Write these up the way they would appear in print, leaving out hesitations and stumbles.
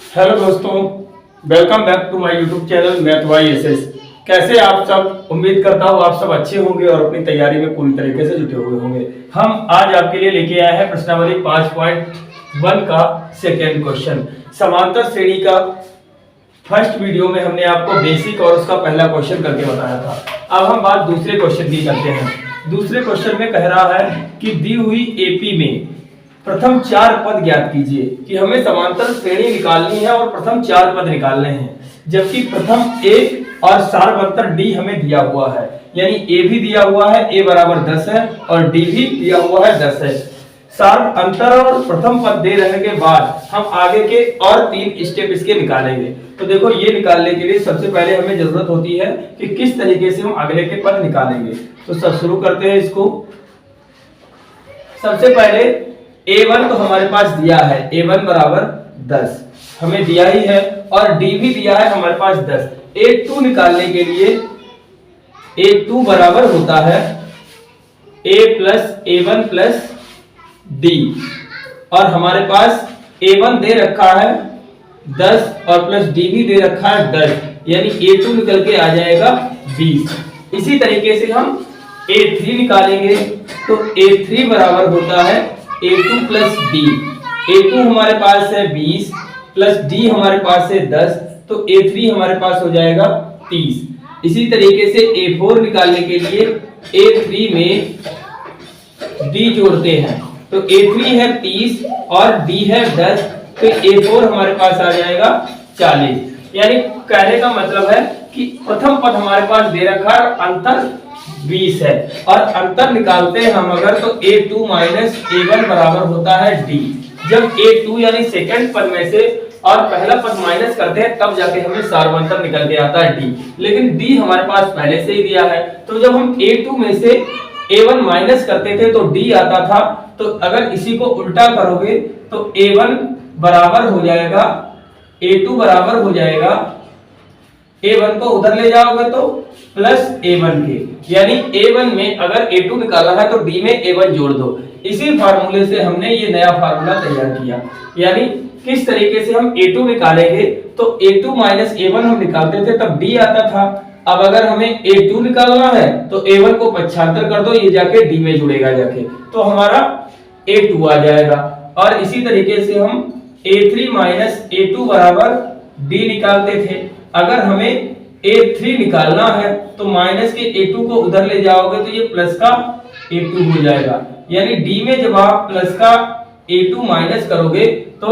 Hello दोस्तों, welcome back to my YouTube channel math Y SS. कैसे आप सब? उम्मीद करता हूँ आप सब अच्छे होंगे और अपनी तैयारी में पूरी तरीके से जुटे हुए होंगे। हम आज आपके लिए लेके आए हैं प्रश्नावली 5.1 का सेकेंड क्वेश्चन। समांतर श्रेणी का फर्स्ट वीडियो में हमने आपको बेसिक और उसका पहला क्वेश्चन करके बताया था। अब हम बात दूसरे क्वेश्चन की करते हैं। दूसरे क्वेश्चन में कह रहा है कि दी हुई एपी में प्रथम 4 पद ज्ञात कीजिए। कि हमें समांतर श्रेणी निकालनी है और प्रथम 4 पद निकालने हैं, जबकि प्रथम ए और सारवंतर डी हमें दिया हुआ है। यानी ए भी दिया हुआ है, ए बराबर 10 है और डी भी दिया हुआ है 10 है। सार अंतर और प्रथम पद दे रहने के बाद हम आगे के और 3 स्टेप इसके निकालेंगे। तो देखो, ये निकालने के लिए सबसे पहले हमें जरूरत होती है कि किस तरीके से हम अगले के पद निकालेंगे। तो सब शुरू करते हैं इसको। सबसे पहले A1 तो हमारे पास दिया है, A1 बराबर 10 हमें दिया ही है और D भी दिया है हमारे पास 10। A2 निकालने के लिए A2 बराबर होता है A plus A1 plus D और हमारे पास A1 दे रखा है 10 और प्लस D भी दे रखा है 10, यानी A2 निकल के आ जाएगा 20। इसी तरीके से हम A3 निकालेंगे तो A3 बराबर होता है A2 प्लस D। A2 हमारे पास है 20 प्लस D हमारे पास है 10, तो A3 हमारे पास हो जाएगा 30। इसी तरीके से A4 निकालने के लिए A3 में D जोड़ते हैं, तो A3 है 30 और D है 10, तो A4 हमारे पास आ जाएगा 40। यानी कहने का मतलब है कि प्रथम पद हमारे पास दे रखा है, अंतर 20 है और अंतर निकालते हैं हम अगर, तो A2 माइनस A1 बराबर होता है D। जब A2 यानी सेकंड पद में से और पहला पद माइनस करते हैं तब जाके हमें सारवंतर निकल के आता है D, लेकिन D हमारे पास पहले से ही दिया है। तो जब हम A2 में से A1 माइनस करते थे तो D आता था। तो अगर इसी को उल्टा करोगे तो A1 बराबर हो जाएगा, A2 बराबर हो जाएगा A1 को उधर ले जाओगे तो प्लस A1 के, यानी A1 में अगर A2 निकाला है तो D में A1 जोड़ दो। इसी फार्मूले से हमने ये नया फार्मूला तैयार किया। यानी किस तरीके से हम A2 निकालेंगे, तो A2 माइनस A1 हम निकालते थे तब D आता था। अब अगर हमें A2 निकालना है तो A1 को 75 कर दो, ये जाके D में जुड़ेगा जाके, तो हमारा A2 आ जाएगा। और इसी तरीके से हम A3 माइनस A2 बराबर D निकालते थे। अगर हमें A3 निकालना है तो माइनस के A2 को उधर ले जाओगे तो ये प्लस का A2 हो जाएगा। यानी D में जब आप प्लस का A2 माइनस करोगे तो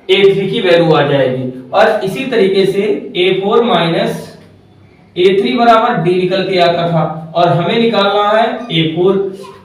A3 की वैल्यू आ जाएगी। और इसी तरीके से A4 माइनस A3 बराबर D निकल के आता था और हमें निकालना है A4,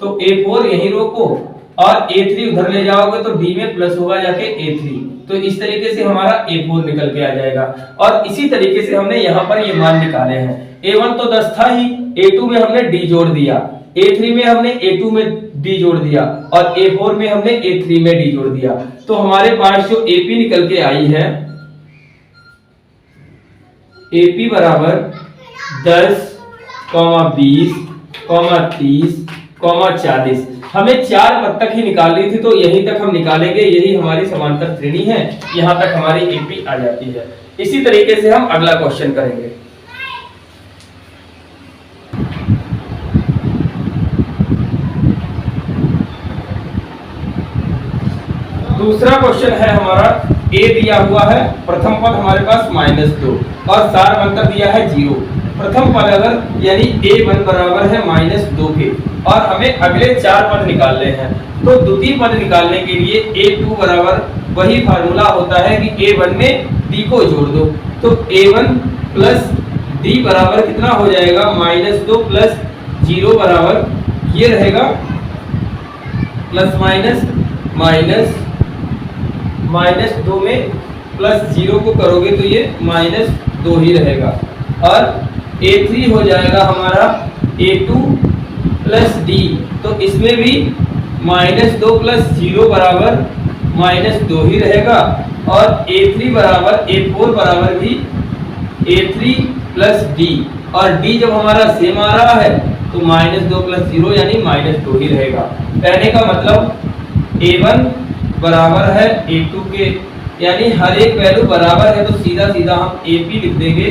तो A4 यहीं रोको और A3 उधर ले जाओगे तो D में प्लस होगा जाके A3, तो इस तरीके से हमारा A4 निकल के आ जाएगा। और इसी तरीके से हमने यहाँ पर ये मान निकाले हैं। A1 तो 10 था ही, A2 में हमने D जोड़ दिया, A3 में हमने A2 में D जोड़ दिया और A4 में हमने A3 में D जोड़ दिया। तो हमारे पास जो AP निकल के आई है, AP बराबर 10, 20, 30, 40। हमें 4 पद तक ही निकालनी थी तो यहीं तक हम निकालेंगे। यही हमारी समांतर श्रेणी है, यहां तक हमारी एपी आ जाती है। इसी तरीके से हम अगला क्वेश्चन करेंगे। दूसरा क्वेश्चन है हमारा, A दिया हुआ है, प्रथम पद हमारे पास -2 और सारवंतर दिया है 0। प्रथम पद अगर यानी A1 बराबर है -2 के और हमें अगले 4 पद निकालने हैं, तो द्वितीय पद निकालने के लिए A2 बराबर वही फार्मूला होता है कि A1 में D को जोड़ दो, तो A1 प्लस D बराबर कितना हो जाएगा, -2 प्लस 0 बराबर ये रहेगा प्लस माइनस 2 में प्लस 0 को करोगे तो ये -2 ही रहेगा। और A3 हो जाएगा हमारा A2 प्लस D, तो इसमें भी -2 प्लस 0 बराबर -2 ही रहेगा। और A3 बराबर A4 बराबर भी A3 प्लस D, और D जब हमारा सेम आ रहा है तो -2 प्लस 0 यानी -2 ही रहेगा। कहने का मतलब A1 बराबर है A2 के यानी हर एक वैल्यू बराबर है तो सीधा सीधा हम AP लिख देंगे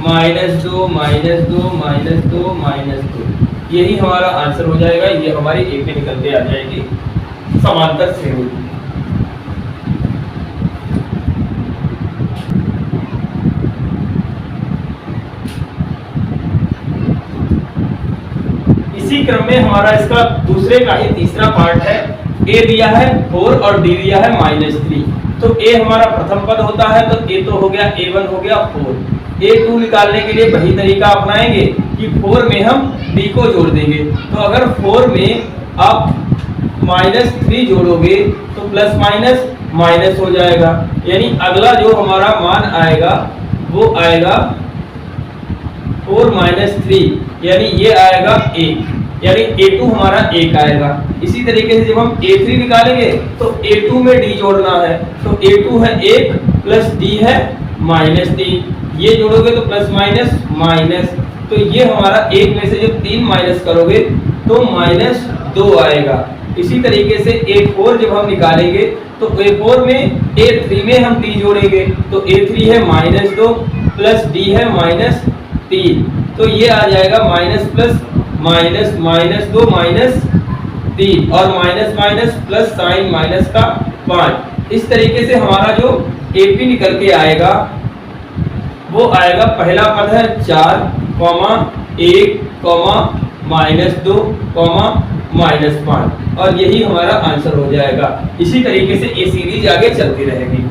-2 -2 -2 -2। यही हमारा आंसर हो जाएगा। ये हमारी AP निकल के आ जाएगी समांतर श्रेणी। इसी क्रम में हमारा इसका दूसरे का ही तीसरा पार्ट है। A दिया है 4 और D दिया है -3। तो A हमारा प्रथम पद होता है तो A तो हो गया A1 हो गया 4। A2 निकालने के लिए वही तरीका अपनाएंगे कि 4 में हम D को जोड़ देंगे। तो अगर 4 में आप -3 जोड़ोगे तो प्लस माइनस माइनस हो जाएगा, यानी अगला जो हमारा मान आएगा वो आएगा 4 - 3, यानी ये आएगा 1, यानी A2 हमारा 1 आएगा। इसी तरीके से जब हम A3 निकालेंगे तो A2 में D जोड़ना है, तो A2 है 1 प्लस D है -3, ये जोड़ोगे तो प्लस माइनस माइनस, तो ये हमारा 1 में से जब 3 माइनस करोगे तो -2 आएगा। इसी तरीके से A4 जब हम निकालेंगे तो A4 में A3 में हम D जोड़ेंगे, तो A3 है -2 प्लस D है -3, तो ये आ जाएगा माइनस प्लस माइनस -2 -3 और minus minus plus sign minus का 5। इस तरीके से हमारा जो AP निकल के आएगा वो आएगा, पहला पद है 4, -1, -2, -5 और यही हमारा आंसर हो जाएगा। इसी तरीके से ये सीरीज आगे चलती रहेगी।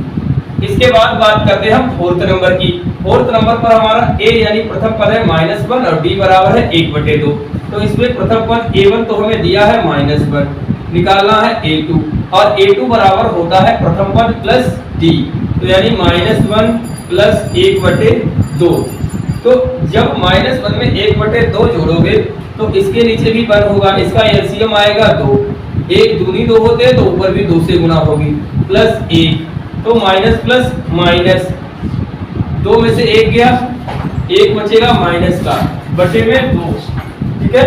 इसके बाद बात करते हैं हम 4th नंबर की। 4th नंबर पर हमारा A यानी प्रथम पद है -1 और D बराबर है 1/2। तो इसमें प्रथम पद A1 तो हमें दिया है -1, निकालना है A2 और A2 बराबर होता है प्रथम पद प्लस D, तो यानी -1 प्लस 1/2। तो जब -1 में 1/2 जोड़ोगे तो इसके नीचे भी 1 होगा, इसका एलसीएम आएगा 2, 1 दूनी 2 होते हैं तो ऊपर भी 2 से गुना होगी, प्लस 1, तो माइनस प्लस माइनस, 2 में से 1 गया, 1 बचेगा माइनस का, बटे में 2, ठीक है।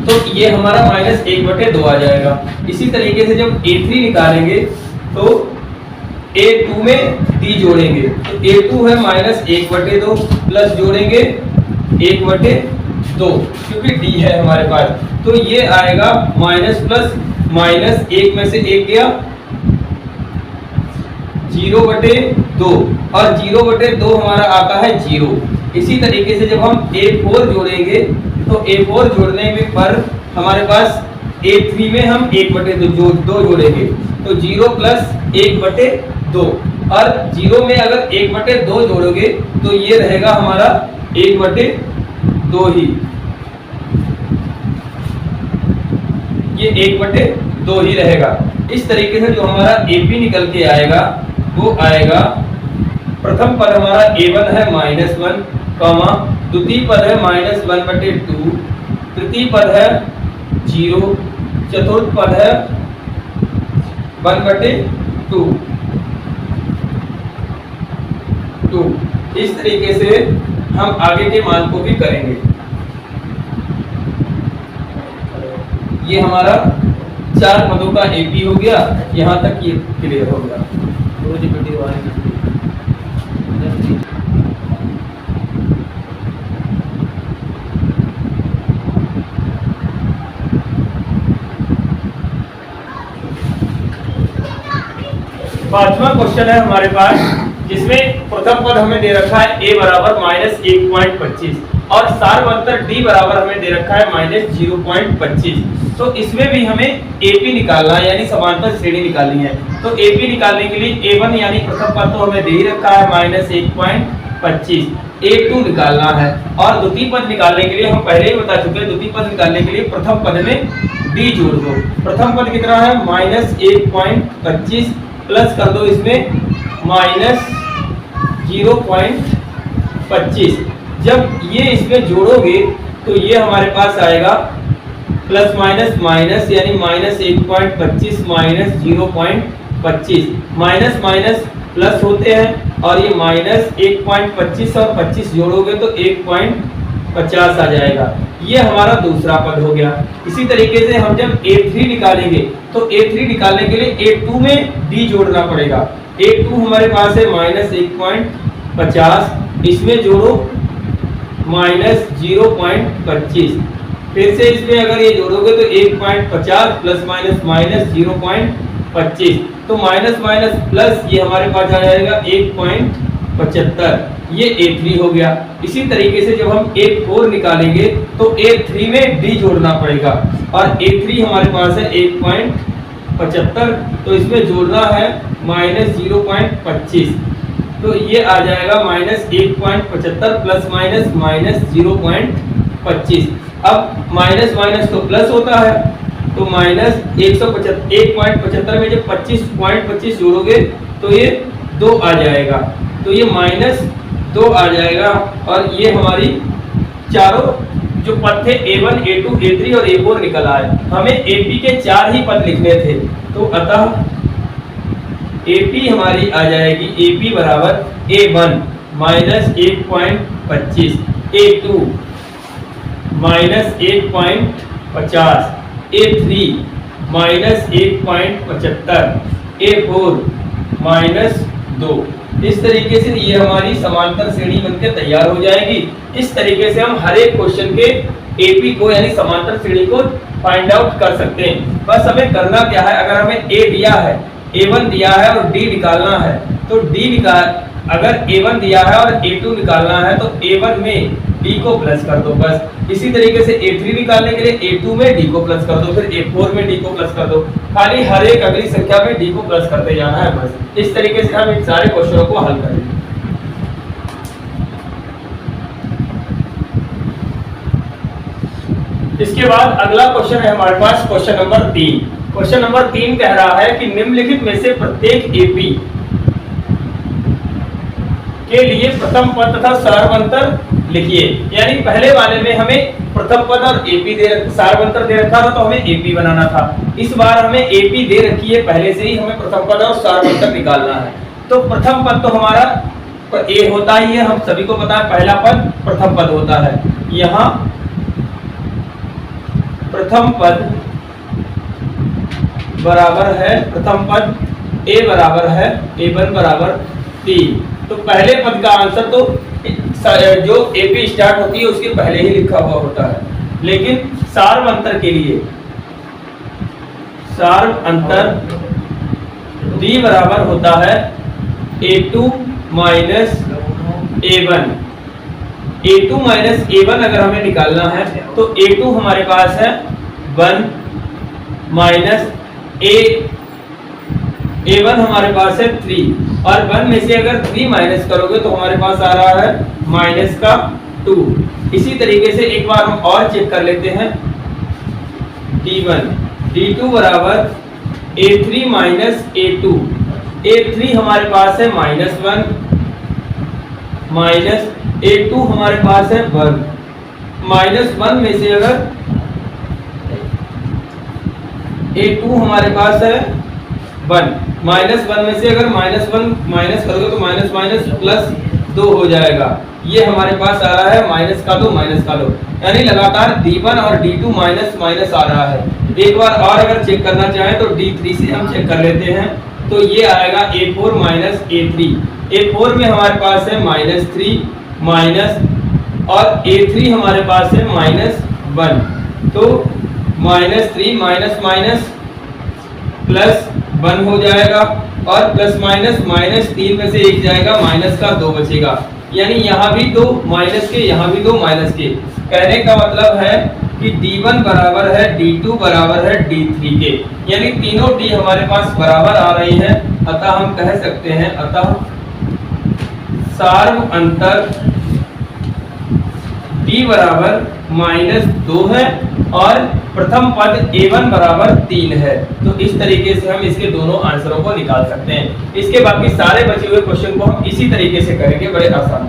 तो ये हमारा -1/2 आ जाएगा। इसी तरीके से जब A3 निकालेंगे तो A2 में D जोड़ेंगे, तो A2 है -1/2 प्लस जोड़ेंगे 1/2 क्योंकि D है हमारे पास, तो ये आएगा माइनस प्लस माइनस, 1 में से 1 गया, 0/2 और 0/2 हमारा आता है 0। इसी तरीके से जब हम A4 जोड़ेंगे तो A4 जोड़ने में पर हमारे पास A3 में हम 1/2 जोड़ेंगे, तो 0 प्लस 1/2 और 0 में अगर 1/2 जोड़ोगे तो ये रहेगा हमारा 1/2 ही, ये 1/2 ही रहेगा। इस तरीके से जो हमारा AP निकल के आएगा वो आएगा, प्रथम पद हमारा A1 है -1, द्वितीय पद है -1/2, तृतीय पद है 0, चतुर्थ पद है 1/2। इस तरीके से हम आगे के मान को भी करेंगे। ये हमारा 4 पदों का AP हो गया, यहाँ तक ये क्लियर हो गया। पांचवा क्वेश्चन है हमारे पास, जिसमें प्रथम पद हमें दे रखा है A बराबर -1.25 और सार्वंतर D बराबर हमें दे रखा है -0.25। तो इसमें भी हमें AP निकालना है, यानी समांतर श्रेणी निकालनी है। तो AP निकालने के लिए A1 यानी प्रथम पद तो हमें दे ही रखा है -1.25, A2 निकालना है और द्वितीय पद निकालने के लिए हम पहले ही बता चुके हैं, द्वितीय पद निकालने के लिए प्रथम पद में D जोड़ दो। प्रथम पद कितना है -1.25 प्लस कर दो इसमें -0.25। जब ये इसमें जोड़ोगे तो ये हमारे पास आएगा प्लस माइनस माइनस, यानी -1.25 -0.25, माइनस माइनस प्लस होते हैं और ये -1.25 और 25 जोड़ोगे तो 1.50 आ जाएगा। ये हमारा दूसरा पद हो गया। इसी तरीके से हम जब A3 निकालेंगे तो A3 निकालने के लिए A2 में D जोड़ना पड़ेगा। A2 हमारे पास है -1.50, इसमें जोड़ो -0.25, फिर से इसमें अगर ये जोड़ोगे तो 1.50 प्लस माइनस -0.25, तो माइनस माइनस प्लस ये हमारे पास आ जाएगा 1.75, ये A3 हो गया। इसी तरीके से जब हम A4 निकालेंगे तो A3 में D जोड़ना पड़ेगा और A3 हमारे पास है 1.75, तो इसमें जोड़ना है -0.25, तो ये आ जाएगा -1.75 प्लस माइनस -0.25। अब माइनस माइनस तो प्लस होता है, तो -1.75 में जब 25.25 जोड़ोगे तो ये 2 आ जाएगा, तो ये -2 आ जाएगा। और ये हमारी चारों जो पद थे A1, A2, A3 और A4 निकल आए। हमें AP के 4 ही पद लिखने थे, तो अतः AP हमारी आ जाएगी AP बराबर A1 -1.25, A2 -1.50, A3 -1.75, A4 -2। इस तरीके से ये हमारी समांतर श्रेणी बनकर तैयार हो जाएगी। इस तरीके से हम हर एक क्वेश्चन के AP को यानी समांतर श्रेणी को फाइंड आउट कर सकते हैं। बस हमें करना क्या है, अगर हमें A दिया है, A1 दिया है और D निकालना है, तो अगर A1 दिया है और A2 निकालना है तो A1 में D को प्लस कर दो बस। इसी तरीके से A3 निकालने के लिए A2 में D को प्लस कर दो, फिर A4 में D को प्लस कर दो। खाली हर एक अगली संख्या में D को प्लस करते जाना है बस। इस तरीके से हम इन सारे क्वेश्चनों को हल करेंगे। इसके बाद अगला क्वेश्चन है हमारे पास क्वेश्चन नंबर 3। क्वेश्चन नंबर 3 कह रहा है कि निम्नलिखित में से प्रत्येक AP के लिए प्रथम पद तथा सारवंतर लिखिए। यानी पहले वाले में हमें प्रथम पद और AP सारवंतर दे रखा था, तो हमें AP बनाना था। इस बार हमें AP दे रखी है पहले से ही, हमें प्रथम पद और सारवंतर निकालना है। तो प्रथम पद तो हमारा A होता ही है, हम सभी को पता है, पहला पद प्रथम पद होता है। यहाँ प्रथम पद बराबर है, प्रथम पद A बराबर है A1 बराबर 3। तो पहले पद का आंसर तो जो AP स्टार्ट होती है उसके पहले ही लिखा हुआ होता है, लेकिन सारवंतर के लिए सारवंतर D बराबर होता है A2 minus A1। A2 minus A1 अगर हमें निकालना है तो A2 हमारे पास है 1 माइनस A1 हमारे पास है 3, और 1 में से अगर 3 माइनस करोगे तो हमारे पास आ रहा है -2। इसी तरीके से एक बार हम और चेक कर लेते हैं, D1 D2 बराबर A3 माइनस A2। A3 हमारे पास है -1 माइनस A2 हमारे पास है 1। -1 में से अगर A2 हमारे पास है 1, -1 में से अगर -1 माइनस करोगे तो माइनस माइनस प्लस 2 हो जाएगा। ये हमारे पास आ रहा है माइनस का 2 माइनस का 2, यानी लगातार D1 और D2 माइनस माइनस आ रहा है। एक बार और अगर चेक करना चाहें तो D3 से हम चेक कर लेते हैं, तो ये आएगा A4 माइनस A3। A4 में हमारे पास है -3 माइनस, और A3 हमारे पास है -1, तो -3 माइनस माइनस प्लस 1 हो जाएगा, और प्लस माइनस -3 में से 1 जाएगा, माइनस का 2 बचेगा। यानी यहाँ भी 2 माइनस के, यहाँ भी 2 माइनस के। कहने का मतलब है कि D1 बराबर है D2 बराबर है D3 के, यानी तीनों D हमारे पास बराबर आ रही हैं। अतः हम कह सकते हैं, अतः सार्वअंतर D बराबर -2 है और प्रथम पद A1 बराबर 3 है। तो इस तरीके से हम इसके दोनों आंसरों को निकाल सकते हैं। इसके बाकी सारे बचे हुए क्वेश्चन को हम इसी तरीके से करेंगे, बड़े आसान।